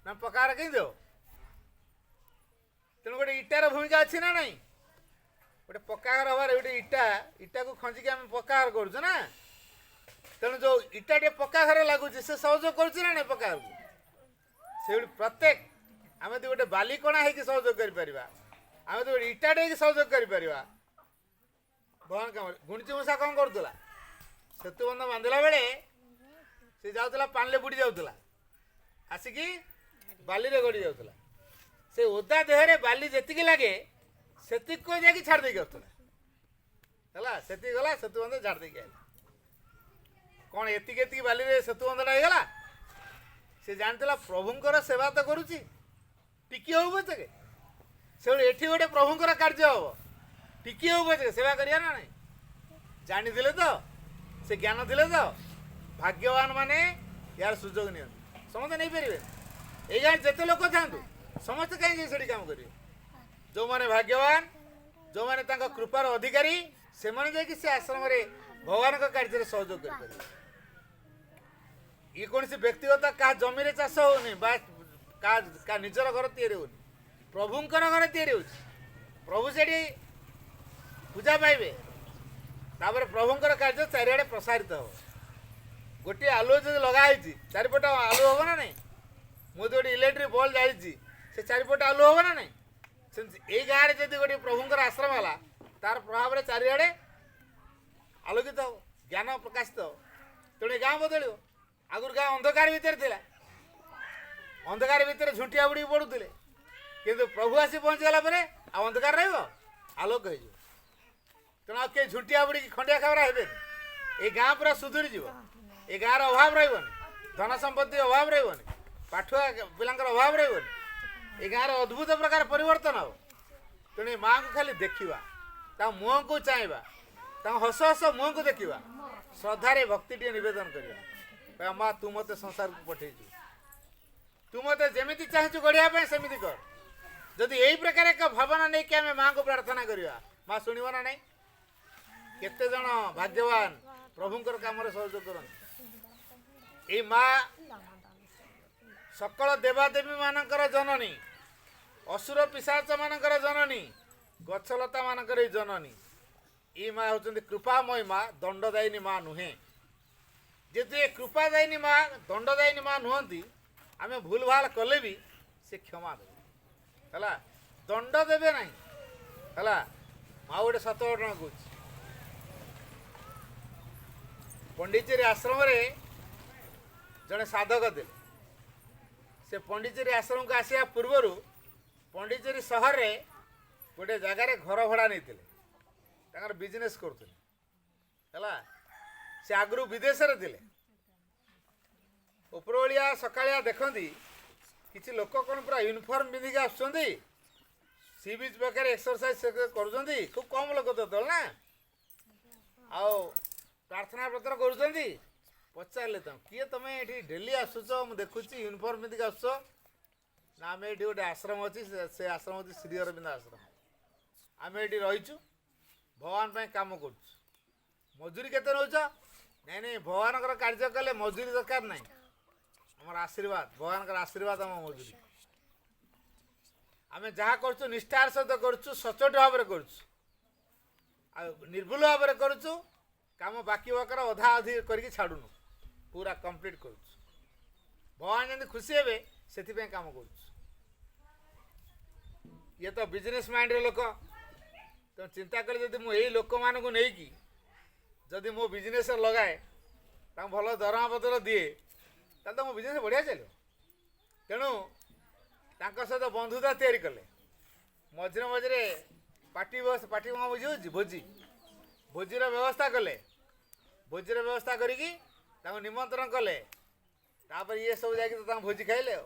ନା ପକ୍କା କେମିତି ଦେବ? ତେଣୁ ଗୋଟେ ଇଟାର ଭୂମିକା ଅଛି ନା ନାହିଁ? ଗୋଟେ ପକ୍କା ଘର ହବାରେ ଗୋଟେ ଇଟାକୁ ଖଞ୍ଜିକି ଆମେ ପକ୍କା ଘର କରୁଛୁ ନା। ତେଣୁ ଯେଉଁ ଇଟାଟିଏ ପକ୍କା ଘରେ ଲାଗୁଛି ସେ ସହଯୋଗ କରୁଛି ନା ନାହିଁ ପକ୍କା ଘରକୁ? ସେଇଭଳି ପ୍ରତ୍ୟେକ ଆମେ ଯଦି ଗୋଟେ ବାଲିକଣା ହେଇକି ସହଯୋଗ କରିପାରିବା, ଆମେ ଯଦି ଗୋଟେ ଇଟାଟେ ହେଇକି ସହଯୋଗ କରିପାରିବା, ଭଗବାନ କାମ। ଗୁଣିଚି ମୂଷା କ'ଣ କରୁଥିଲା? ସେତୁବନ୍ଧ ବାନ୍ଧିଲା ବେଳେ ସେ ଯାଉଥିଲା ପାଣିରେ ବୁଡ଼ି ଯାଉଥିଲା, ଆସିକି ବାଲିରେ ଗଡ଼ି ଯାଉଥିଲା। ସେ ଓଦା ଦେହରେ ବାଲି ଯେତିକି ଲାଗେ ସେତିକି ଯାଇକି ଛାଡ଼ି ଦେଇକି ଆସୁଥିଲା, ହେଲା। ସେତିକି ଗଲା ସେତୁବନ୍ଧ ଛାଡ଼ି ଦେଇକି ଆସିଲା। କ'ଣ ଏତିକି ଏତିକି ବାଲିରେ ସେତୁବନ୍ଧଟା ହେଇଗଲା? ସେ ଜାଣିଥିଲା ପ୍ରଭୁଙ୍କର ସେବା ତ କରୁଛି, ଟିକିଏ ହଉ ପଛକେ। ସେଭଳି ଏଠି ଗୋଟେ ପ୍ରଭୁଙ୍କର କାର୍ଯ୍ୟ ହବ, ଟିକିଏ ହଉ ପଛକେ ସେବା କରିବା ନା ନାହିଁ? ଜାଣିଥିଲେ ତ, ସେ ଜ୍ଞାନ ଥିଲେ ତ। ଭାଗ୍ୟବାନ ମାନେ ୟାର ସୁଯୋଗ ନିଅନ୍ତି। ସମସ୍ତେ ନେଇପାରିବେ? ଏଇ ଗାଁରେ ଯେତେ ଲୋକ ଥାଆନ୍ତୁ ସମସ୍ତେ କାହିଁକି ସେଠି କାମ କରିବେ? ଯେଉଁମାନେ ଭାଗ୍ୟବାନ, ଯେଉଁମାନେ ତାଙ୍କ କୃପାର ଅଧିକାରୀ, ସେମାନେ ଯାଇକି ସେ ଆଶ୍ରମରେ ଭଗବାନଙ୍କ କାର୍ଯ୍ୟରେ ସହଯୋଗ କରିପାରିବେ। ଇଏ କୌଣସି ବ୍ୟକ୍ତିଗତ କାହା ଜମିରେ ଚାଷ ହେଉନି ବା କାହା ନିଜର ଘର ତିଆରି ହେଉନି, ପ୍ରଭୁଙ୍କର ଘର ତିଆରି ହେଉଛି। ପ୍ରଭୁ ସେଠି ପୂଜା ପାଇବେ, ତାପରେ ପ୍ରଭୁଙ୍କର କାର୍ଯ୍ୟ ଚାରିଆଡ଼େ ପ୍ରସାରିତ ହେବ। ଗୋଟିଏ ଆଲୁଅ ଯଦି ଲଗା ହେଇଛି ଚାରିପଟ ଆଲୁଅ ହେବ ନା ନାହିଁ? ମୁଁ ଯଦି ଗୋଟେ ଇଲେକ୍ଟ୍ରିକ୍ ବଲ୍ବ ଜାଳିଛି ସେ ଚାରିପଟ ଆଲୁଅ ହେବ ନା ନାହିଁ? ସେମିତି ଏଇ ଗାଁରେ ଯଦି ଗୋଟେ ପ୍ରଭୁଙ୍କର ଆଶ୍ରମ ହେଲା ତାର ପ୍ରଭାବରେ ଚାରିଆଡ଼େ ଆଲୋକିତ ହେବ, ଜ୍ଞାନ ପ୍ରକାଶିତ ହେବ। ତେଣୁ ଏ ଗାଁ ବଦଳିବ। ଆଗରୁ ଗାଁ ଅନ୍ଧକାର ଭିତରେ ଥିଲା, ଅନ୍ଧକାର ଭିତରେ ଝୁଣ୍ଟିଆ ବୁଡ଼ିକି ପଡ଼ୁଥିଲେ, କିନ୍ତୁ ପ୍ରଭୁ ଆସି ପହଞ୍ଚିଗଲା ପରେ ଆଉ ଅନ୍ଧକାର ରହିବ, ଆଲୋକ ହେଇଯିବ। ତେଣୁ ଆଉ କେହି ଝୁଣ୍ଟିଆ ବୁଡ଼ିକି ଖଣ୍ଡିଆ ଖାବରା ହେବେନି। ଏ ଗାଁ ପୁରା ସୁଧୁରିଯିବ। ଏ ଗାଁର ଅଭାବ ରହିବନି, ଧନ ସମ୍ପତ୍ତି ଅଭାବ ରହିବନି, ପାଠୁଆ ପିଲାଙ୍କର ଅଭାବ ରହିବନି। ଏ ଗାଁରେ ଅଦ୍ଭୁତ ପ୍ରକାର ପରିବର୍ତ୍ତନ ହେବ। ତେଣୁ ଏ ମାଆଙ୍କୁ ଖାଲି ଦେଖିବା, ତାଙ୍କ ମୁହଁକୁ ଚାହିଁବା, ତାଙ୍କ ହସ ହସ ମୁହଁକୁ ଦେଖିବା, ଶ୍ରଦ୍ଧାରେ ଭକ୍ତିଟିଏ ନିବେଦନ କରିବା। ମା ତୁ ମୋତେ ସଂସାରକୁ ପଠେଇଛୁ, ତୁ ମୋତେ ଯେମିତି ଚାହିଁଛୁ ଗଢ଼ିବା ପାଇଁ ସେମିତି କର। ଯଦି ଏଇ ପ୍ରକାର ଏକ ଭାବନା ନେଇକି ଆମେ ମାଆଙ୍କୁ ପ୍ରାର୍ଥନା କରିବା, ମା ଶୁଣିବ ନା ନାହିଁ? କେତେ ଜଣ ଭାଗ୍ୟବାନ ପ୍ରଭୁଙ୍କର କାମରେ ସହଯୋଗ କରନ୍ତି। ଏଇ ମା ସକଳ ଦେବାଦେବୀ ମାନଙ୍କର ଜନନୀ, ଅସୁର ପିଶାଚ ମାନଙ୍କର ଜନନୀ, ଗଛଲତା ମାନଙ୍କର ଏଇ ଜନନୀ। ଏଇ ମା ହେଉଛନ୍ତି କୃପାମୟୀ ମା, ଦଣ୍ଡଦାୟିନୀ ମା ନୁହେଁ। ଯେହେତୁ ଏ କୃପାଦାୟିନୀ ମା, ଦଣ୍ଡଦାୟିନୀ ମା ନୁହନ୍ତି, ଆମେ ଭୁଲ ଭାଲ କଲେ ବି ସେ କ୍ଷମା ଦେବେ, ହେଲା। ଦଣ୍ଡ ଦେବେ ନାହିଁ, ହେଲା। ମା ଗୋଟେ ସତ ଘଟଣା କହୁଛି। ପଣ୍ଡିଚେରୀ ଆଶ୍ରମରେ ଜଣେ ସାଧକ ଥିଲେ। ସେ ପଣ୍ଡିଚେରୀ ଆଶ୍ରମକୁ ଆସିବା ପୂର୍ବରୁ ପଣ୍ଡିଚେରୀ ସହରରେ गोटे जगार घर भड़ा नहीं बिजनेस करुले से आगु विदेश थे उपरओलिया सकालिया देखती किसी लोक कौन पूरा यूनिफॉर्म पिंधिक आसुँच सी बीच पाखे एक्सरसाइज कर खूब कम लोक तो ना आओ प्रार्थना पत्र कर पचारे तुम किए तुम ये डेली आसुच मुझे देखुची यूनिफॉर्म पिंधिक आस ना आम ये गोटे आश्रम अच्छी से आश्रम हूँ श्री अरविंद आश्रम आम ये रहीचु भगवान पर कम कर मजूरी केते नौच नहीं नहीं भगवान कार्य कले मजूरी दरकार ना आम आशीर्वाद भगवान आशीर्वाद आम मजूरी आम जहाँ कर निष्ठार सहित करुँ सचोट भाव में निर्भुल भाव में करुँ काम बाकी बकर अधा अधी करके छाड़ुनु पूरा कंप्लीट कर भगवान जमी खुशी हे से कम कर ये तो बिजनेस माइंड लोक तो चिंता करी जब मुझे लोक मान को नहीं जदि मो बिजनेस लगाए भल दरमा पत्र दिए तो मो बिजनेस बढ़िया चलो तेणु सहित बंधुता तैयारी कले मझे मझे पार्टी पार्टी कौन बुझी भोजी भोजीर व्यवस्था कले भोजीर व्यवस्था करी निमंत्रण कले तापर ये सब जाकि तो भोजी खाइले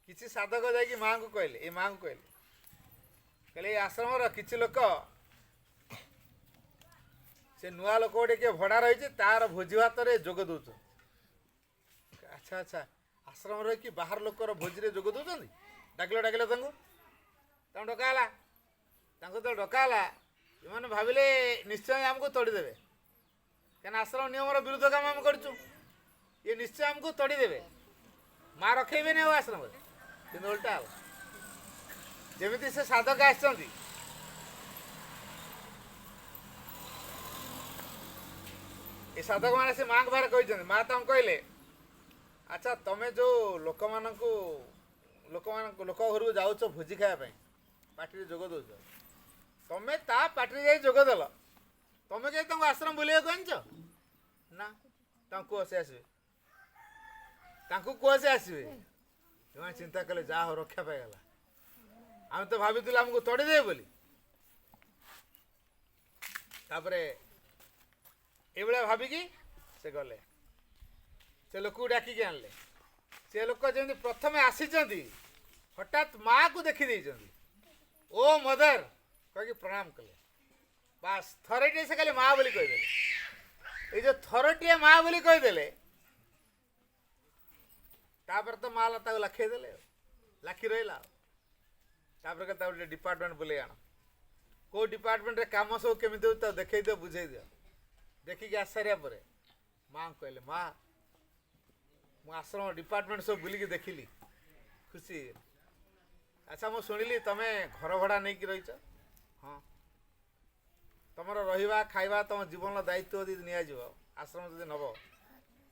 किसी साधक जाकि माँ को कहले ये माँ को कहले ये आश्रम किसी लोक से नुआ लोक गोटे किए भड़ा रही तार भोजी भात जोग दौ अच्छा अच्छा आश्रम रही बाहर लोकर भोजी जोग दौरान डाकिल डाकिल डकाला तो डकाला ये भाविले निश्चय आमको तोड़देवे क्या आश्रम नियम विरुद्ध काम आम कर ये निश्चय आमको तोड़देवे माँ रखेबे नहीं आश्रम कि उल्टा जमी से साधक आसती ये साधक मैंने से माँ बाहर कहते माँ तक कहले अच्छा तुम्हें जो लोक लोक घर जाऊच भोजी खायापी पार्टी जोग दौ तुम्हें ता पार्टी जा जोगदेल तुम्हें कहीं तुमको आश्रम बुले आनच ना कह से आसवे कह से आसवे तुम्हें चिंता कले जा हो रक्षा पाईगला आम तो भाभी आमको तोड़दे बोली तापरे ये भाविकी से गले से लोक डाकिक आनले से लोक जमी प्रथम आसी हठात माँ को देखी ओ मदर कह प्रणाम कले बास थरटे से खाली माँ बोली कहीदे ये जो थरटिया माँ बोली कहीदे तापर तो माँ लता लखेदेले लाखी रहा तापर गोटे डिपार्टमेंट बुले आण कौ डिपार्टमेंट रे काम सब केमी तो देखई दियो बुझे दियो देखिक आस सारा पर माँ कहले माँ मु आश्रम डिपार्टमेंट सब बुलिकी देखिली खुशी अच्छा मु शुणिली तमें घर भड़ा नहीं कि रहीच हाँ तुम रहा खाଇବା तुम जीवन दायित्व यदि नि आश्रम जब नब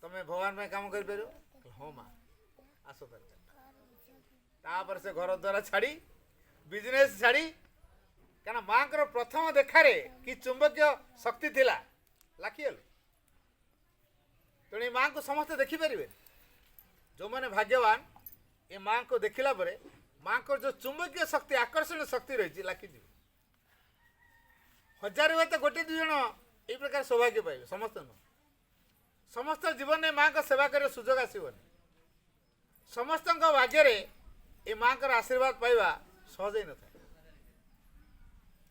तुम्हें भगवान में काम कर हाँ माँ आस तापर से घर द्वारा छाड़ी बिजनेस छाड़ी क्या माँ को प्रथम देखारे कि चुंबकीय शक्ति थिला लाखिगल तेणु माँ को समस्ते देखिपारे जो मैंने भाग्यवान ये माँ को देखला परे माँ को जो चुंबकीय शक्ति आकर्षण शक्ति रही लाखिजी हजार हुए तो गोटे दुई जन ये प्रकार सौभाग्य पाइबे समस्त न समस्त जीवन में माँ को सेवा कर सुजोग आसबनी समस्त भाग्य ये माँ को आशीर्वाद पाइबा सहज ही न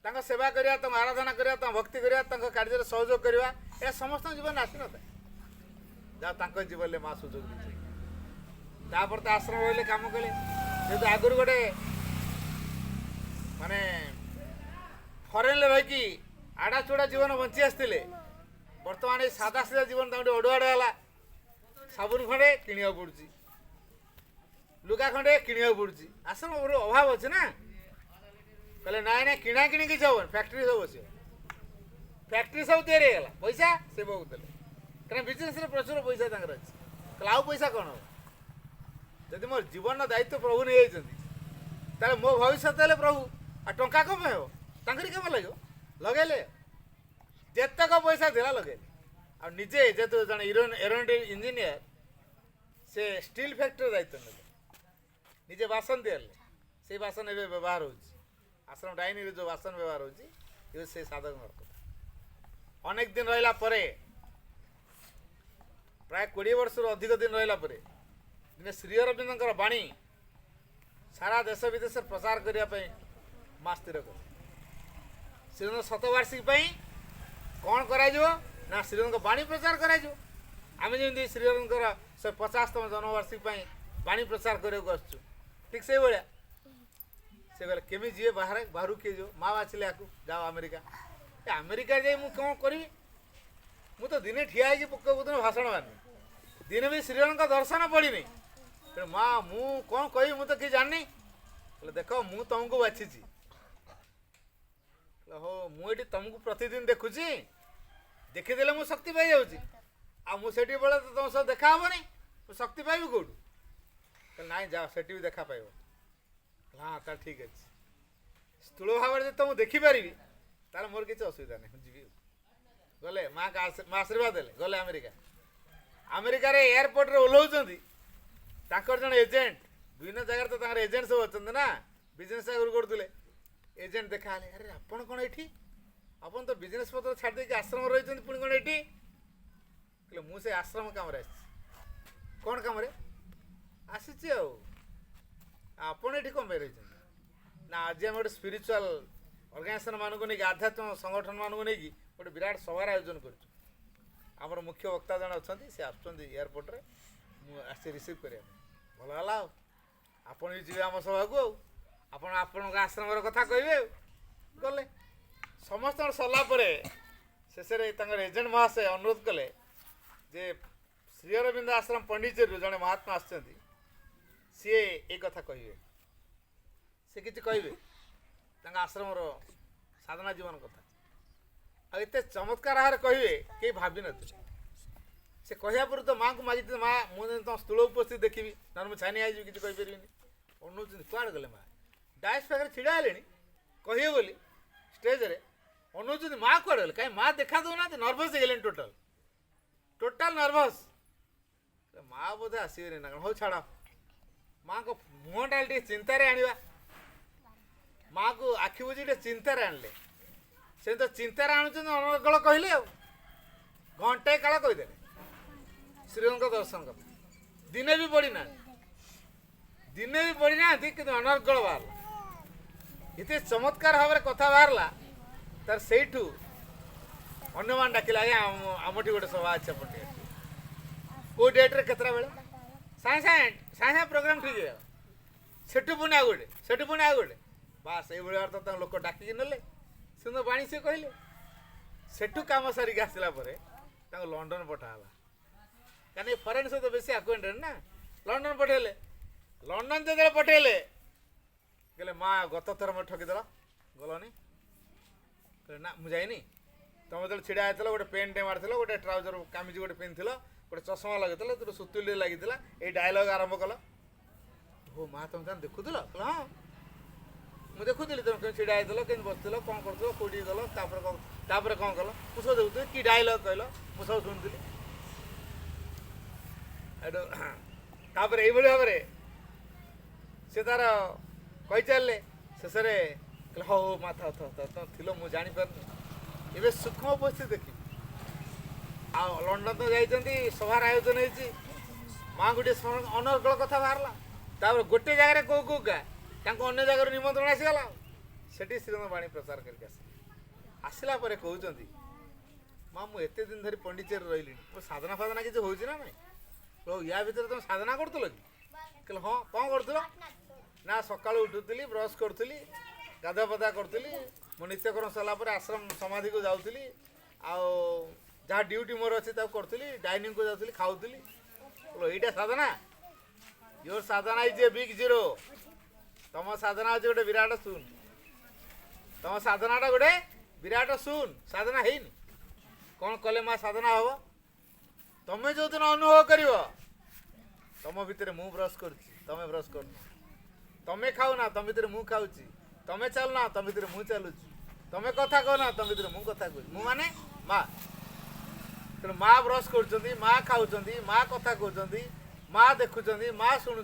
था सेवा करिया आराधना करिया भक्ति करिया कार्य सहयोग करिया यह समस्त जीवन आसी न था जहाँ जीवन में माँ सुजोग दी तापर तो आश्रम रही कम कले जेहतु आगुरी गोटे माने फरेन रही आड़ा चूड़ा जीवन बंची आसते बर्तमान ये सादा सीधा जीवन अड़ुआड़ है साबुन खंडे किणा पड़ी लुगा खंडे किणा पड़ी आश्रम अभाव अच्छे ना कहले ना ना किणा कि किसी हम फैक्ट्री सब बस फैक्ट्री सब तैयारी पैसा से बहुत कहीं बिजनेस प्रचुर पैसा अच्छे आउ पैसा कौन हम जदि मोर जीवन दायित्व प्रभु नहीं जाते मो भविष्य है प्रभु आ टंका कम हो कम लगे लगेले जेतक पैसा दिला लगे आ निजे जेतु जन एरोनॉटिक इंजीनियर से स्टील फैक्ट्री दायित्व ने निजे बासन दिले से बासन ए व्यवहार हो आश्रम डाइनिंग जो बासन व्यवहार होची ये से साधक कथा अनेक दिन रहिला परे प्राय 20 वर्ष अधिक दिन रहिला परे दिने श्री अरविंदर बाणी सारा देश विदेश प्रचार करने माँ स्थिर कर श्रीरंग शतवार्षिकी कौन करा श्रीरंग बाणी प्रचार करा आम जमी श्रीरंगर 150तम जन्मवार्षिकी बाणी प्रचार करने ठीक से भाया से कहले केमी जी बाहर बाहर किए जो माँ बाचिले या जाओ अमेरिका अमेरिका जाए मुझे कौन करी मु तो दिने ठिया है दिन भाषण मारनी दिने भी श्रीरंग दर्शन पड़ी नहीं माँ मु कौन कही मु तो कि जानी बोले देख मु तुमको बाछी हो मुझे तुमको प्रतिदिन देखुची देखीदे मु शक्ति पाई जाऊँगी आठी बेले तो तुम सब देखा हेनी मु शक्ति पाइबी कौटू ना जाओ से भी देखा पाइब हाँ तो ठीक अच्छे स्थूल भाव में तुमको देखिपारि तार मोर किसी असुविधा नहीं जी गले माँ का आशीर्वाद देले गले अमेरिका अमेरिका एयरपोर्ट रे ओह्लौंती जन एजेंट विभिन्न जगह तो एजेंट सब अच्छा ना बिजनेस आगुरी करते एजेंट देखा अरे आपन कौन ये आपन तो बिजनेस पत्र छाड़ दे आश्रम रही पुणी कौन ये कहले मुझे आश्रम कम कौन कम आसी आपड़ ये कम रही ना आज आम गोटे स्पिरिचुआल ऑर्गेनाइजेशन मानक नहीं आध्यात्मिक संगठन मानक नहीं गोटे विराट सभार आयोजन कर मुख्य वक्ता जन अच्छा सी आसुँच एयरपोर्ट रे मुझे रिसीव करने भल है आपड़ भी जी आम सभा को आपण आश्रम कथा कहे गले समस्त सरला शेष एजेंट महाशय अनुरोध कले जे श्री अरविंद आश्रम पंडिचेरी जड़े महात्मा आसुँच सी ए कथा कहे से किसी कहे आश्रम साधना जीवन कथा आते चमत्कार आहार कहे कहीं भावी नी से कहया पूर्व तो माँ को मागी माँ मुझे तुम स्थूल उपस्थित देखी ना मुझे छानी आई किसी कहीपरि अनुचित कुआड़े गले माँ डायस पाखे छिड़ा है कहे बोली स्टेज रे अनुचित माँ कुआड़े गले कहीं माँ देखा दौना नर्भस हो टोटाल टोटाल नर्भस माँ बोधे आसवे ना हो छाड़ माँ को मुहटा चिंतार आने माँ को आखि बुझी चिंतार आणले से तो चिंतार आणुच अनर्गल कहले घंटे काल कहीदे श्रीरंग दर्शन कर दिने भी पड़ी ना दिने भी पड़ी ना कि अनर्गल बाहर इतने चमत्कार भाव में कथा बाहरला तार से अन्य मान डाकिला आज्ञा आमठी गोटे सभा अच्छे पटे कौ डेट्रे केतटा बेले साए साए साए प्रोग्राम ठीक है सेठू पुणी आ गोटे सेठू पुणी आ गोटे बास ये तो लोक डाकिकी नेले सुंदर बाणी से कहले सेठू कम सारिक आसला लंडन पठाला कहीं फरेन सहित बेस आक्वेंटेड ना लंडन पठेले लंडन जो पठेले कहले माँ गत थर मैं ठकीदेल गलनी कहले ना मुझे जाइनी तुम जो छिड़ा होता गोटे पेन टे मार गोटे ट्राउजर कामिज गोटे पिंधि गोटे चश्मा लगे तुम सुतुली लगी ये डायलॉग आरंभ कल हो माँ तुम क्या देखुल हाँ मुझे देखुली तुम कहीं छिड़ा होता कहीं बसल कौन कर कौटी गल कौन कल मुझे सब देखुली कि डायलॉग कहल मुझे सब शुणुली ये भाव से तार कही चलले शेष हो माँ था थी मुझे जापार ये सूक्ष्म उपस्थित देखी आ लंडन तो जाइए सभार आयोजन होती माँ गोटे अनर्गल कथा बाहर गोटे जगार कौ कौ गा अन्य जगार निमंत्रण आसीगला से श्रीरंग बाणी प्रचार करके आसला कहते माँ मुझे दिन धरी पंडिचेरी रही मो साधना फाधना किसी हो ना या भितर तुम साधना करूल कि हाँ कौन करूल ना सका उठुली ब्रश करी गाधा पदा करी मो नित्यकर्म सरलापर आश्रम समाधि को जाऊँगी जहाँ ड्यूटी मोर अच्छी करी डाइनिंग को जाऊँगी खाऊली बोलो यहाँ साधना your sadhana is a big zero तुम साधना अच्छे गोटे विराट शून तुम साधनाटा गोटे विराट शून साधना है कौन कले माँ साधना हम तुम्हें जो दिन अनुभव कर तुम भितर मु ब्रश कर तमें ब्रश कर तमें खाऊ ना तुम भितर मु खाऊ तमें चल ना तुम भितर मु चलुची तमें कथा कह ना तुम भितर मु कथा कह मु माने माँ तेणु माँ ब्रश कर माँ खाऊ माँ कथा कहते माँ देखुं माँ शुणुं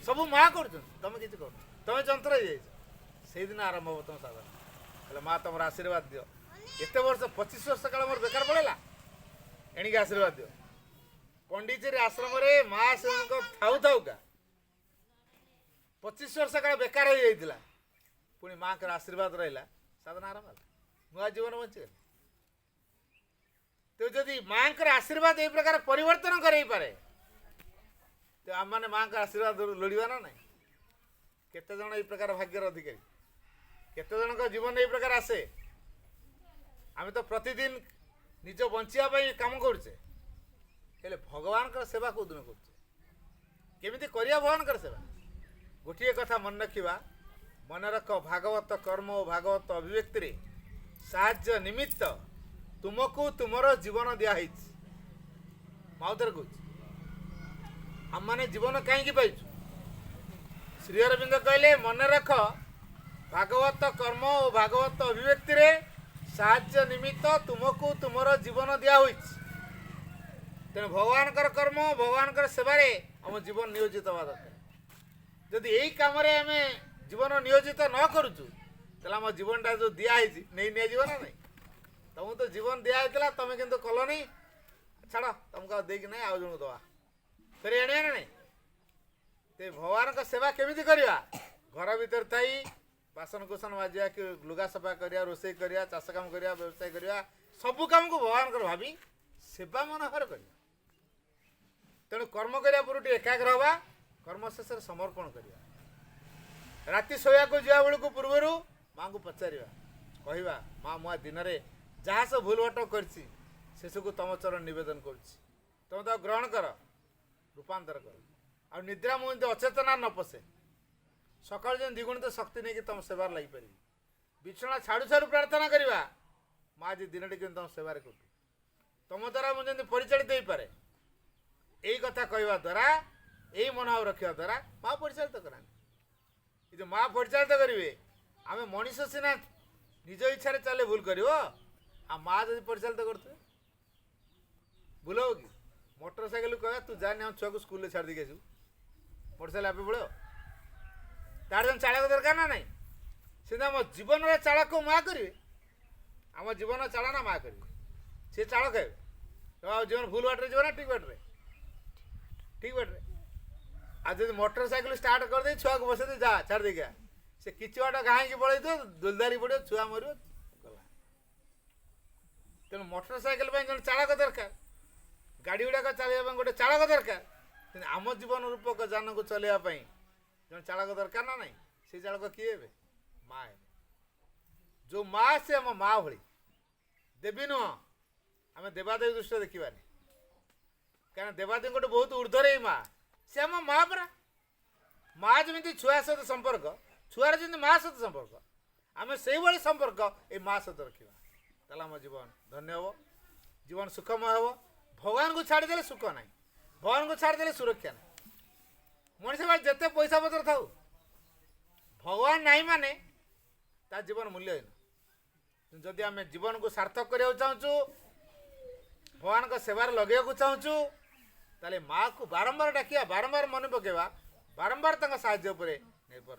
सब माँ कर तुम किसी कर तुम जंत्र ସେଇଦିନ ଆରମ୍ଭ ହେବ ତୁମ ସାଧନା। ହେଲେ ମା ତୁମର ଆଶୀର୍ବାଦ ଦିଅ। ଏତେ ବର୍ଷ 25 ବର୍ଷ କାଳ ମୋର ବେକାର ପଳେଇଲା, ଏଣିକି ଆଶୀର୍ବାଦ ଦିଅ। ପଣ୍ଡିଚେରୀ ଆଶ୍ରମରେ ମା ଶିବଙ୍କ ଥାଉ ଥାଉକା 25 ବର୍ଷ କାଳ ବେକାର ହେଇଯାଇଥିଲା, ପୁଣି ମାଙ୍କର ଆଶୀର୍ବାଦ ରହିଲା, ସାଧନା ଆରମ୍ଭ ହେଲା, ନୂଆ ଜୀବନ ବଞ୍ଚିଗଲା। ତ ଯଦି ମାଙ୍କର ଆଶୀର୍ବାଦ ଏଇ ପ୍ରକାର ପରିବର୍ତ୍ତନ କରେଇପାରେ, ତ ଆମମାନେ ମାଙ୍କ ଆଶୀର୍ବାଦ ଲୋଡ଼ିବା ନା ନାହିଁ? କେତେଜଣ ଏଇ ପ୍ରକାର ଭାଗ୍ୟର ଅଧିକାରୀ? କେତେଜଣଙ୍କ ଜୀବନ ଏଇ ପ୍ରକାର ଆସେ? ଆମେ ତ ପ୍ରତିଦିନ ନିଜ ବଞ୍ଚିବା ପାଇଁ କାମ କରୁଛେ, ହେଲେ ଭଗବାନଙ୍କର ସେବା କେଉଁଦିନ କରୁଛେ? କେମିତି କରିବା ଭଗବାନଙ୍କର ସେବା? ଗୋଟିଏ କଥା ମନେ ରଖିବା, ମନେ ରଖ, ଭାଗବତ କର୍ମ ଓ ଭାଗବତ ଅଭିବ୍ୟକ୍ତିରେ ସାହାଯ୍ୟ ନିମିତ୍ତ ତୁମକୁ ତୁମର ଜୀବନ ଦିଆହେଇଛି। ମାଉଥରେ କହୁଛି, ଆମମାନେ ଜୀବନ କାହିଁକି ପାଇଛୁ? ଶ୍ରୀ ଅରବିନ୍ଦ କହିଲେ, ମନେ ରଖ, ଭାଗବତ କର୍ମ ଓ ଭାଗବତ ଅଭିବ୍ୟକ୍ତିରେ ସାହାଯ୍ୟ ନିମିତ୍ତ ତୁମକୁ ତୁମର ଜୀବନ ଦିଆହୋଇଛି। ତେଣୁ ଭଗବାନଙ୍କର କର୍ମ, ଭଗବାନଙ୍କର ସେବାରେ ଆମ ଜୀବନ ନିୟୋଜିତ ହେବା ଦରକାର। ଯଦି ଏଇ କାମରେ ଆମେ ଜୀବନ ନିୟୋଜିତ ନ କରୁଛୁ, ତାହେଲେ ଆମ ଜୀବନଟା ଯେଉଁ ଦିଆହେଇଛି ନେଇ ନିଆଯିବ ନା ନାହିଁ? ତମକୁ ତ ଜୀବନ ଦିଆହେଇଥିଲା, ତମେ କିନ୍ତୁ କଲନି, ଛାଡ଼, ତମକୁ ଆଉ ଦେଇକି ନାହିଁ, ଆଉ ଜଣକୁ ଦେବା, ଫେରି ଆଣିବା ନା ନାହିଁ? ते भगवान का सेवा केमिति करिया? घर भीतर थाई बासन कुसन माजिया कि लुगा सफा करिया, रोषे करिया, चाष काम करिया, व्यवसाय करिया, सबु काम को भगवान कर भावी सेवा मनोहर करिया। तेणु कर्म करिया पूर्व एकाग्र हवा, कर्म शेष समर्पण करिया। राति शोया को जा बेलू पूर्वर माँ को पचारिया, कहवा माँ मुआ दिन में जहाँ सब भूल भट कर तुम चरण निवेदन तुम तो ग्रहण कर, रूपांतर कर। आ निद्रा मुझे अचेतना न पशे, सकाल जो द्विगुणित शक्ति नहीं कि तुम सेवार लगी पारि। बिछना छाड़ू छाड़ू प्रार्थना करवा, माँ आज दिन टी तुम सेवार कर, तुम द्वारा मुझे परिचालित हो पारे। यही कथा कहवा द्वारा, यही मनोभाव रखा द्वारा माँ परिचालित करा। जो माँ परिचालित करेंगे, आम मनीष सीना निज इच्छा चले भूल कर, माँ जब परिचालित करते भूल हो कि? मोटरसाइकिल कह तू जाने हम छुआ को स्कूल छाड़ दी आसू, मोटरसाइकिल आपे पड़ो तार जन चालक दरकार ना नहीं। सीधा आम जीवन चालक को माँ करेंगे, आम जीवन चालना माँ करेंगे, सी चालक है जीवन भूल बाटे जीवन ठीक बाटे, ठीक बाटे। आज जब मोटरसाइकिल स्टार्ट कर दे छुआ को बसे जा छाड़ दे गया, से किच बाट घाई पड़े तो दुलदारी पड़ो, छुआ मर गला। तेणु मोटरसाइकिल जन चालक दरकार, गाड़ी गुड़ाक चलवा गोटे चालक दरकार। आम जीवन रूपक जान को चलवाई जन चालक दरकार ना नहीं। से चालक किए हे? माँ है। जो माँ से आम माँ भली देवी नुह, आम देवादेवी दृष्टि देखानी, क्या देवादेवी गोटे बहुत ऊर्धरे माँ, से आम माँ परा। माँ जमी छुआ सहित संपर्क, छुआर जमी माँ सहित संपर्क, आम से भाई संपर्क ये माँ सहित रखा, ताल आम जीवन धन्य हे, जीवन सुखमय हे। भगवान को छाड़देले सुख ना, भगवान को छाड़देले सुरक्षा ना। मनीष भाई जिते पैसा पत्र था, भगवान नहीं माने ता जीवन मूल्यहीन। जदि आम जीवन को सार्थक करने चाहूँ, भगवान का सेवार लगे चाहूँ, ताले माँ को बारंबार डाकिया, बारंबार मन पकेवा, बारंबार साहाय्य निर्भर।